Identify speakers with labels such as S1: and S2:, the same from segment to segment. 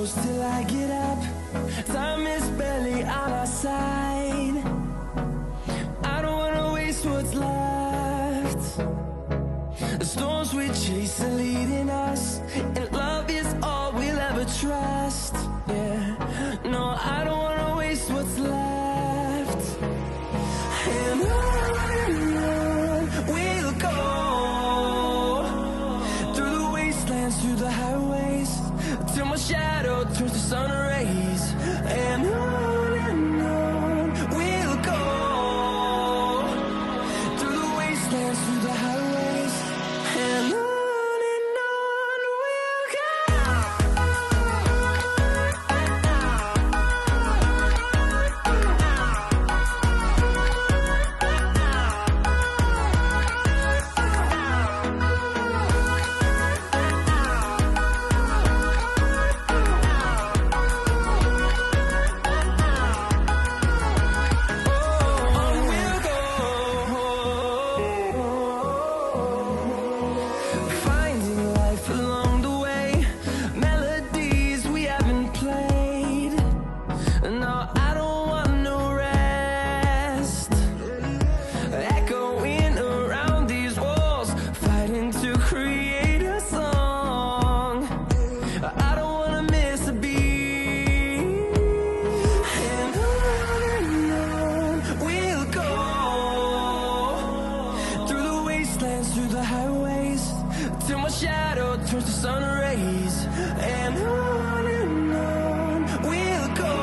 S1: close till I get up. Time is barely on our side. I don't wanna waste what's left. The storms we chase are leading us, and love is all we'll ever trust. Yeah, no, I don't wanna waste what's left. And on we'll go, through the wastelands, through the highways, till my shadow turns to sun rays. And on we'll go, through the wastelands, through the highways, and on we'll go. Finding life along the way, melodies we haven't played. No, I don't want no rest. Echoing around these walls, fighting to create a song. I don't wanna miss a beat. And on we'll go, through the wastelands, through the highways, till my shadow turns to sun rays. And on we'll go,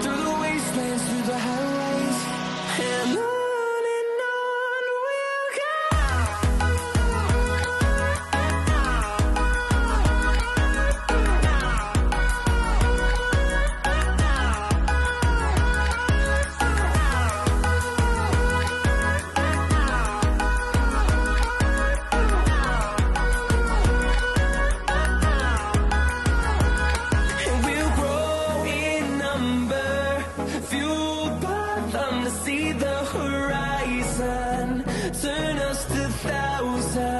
S1: through the wastelands, through the highways, and on we'll go. And we'll grow in number, fueled by them to see the horizon, turn us to thousands.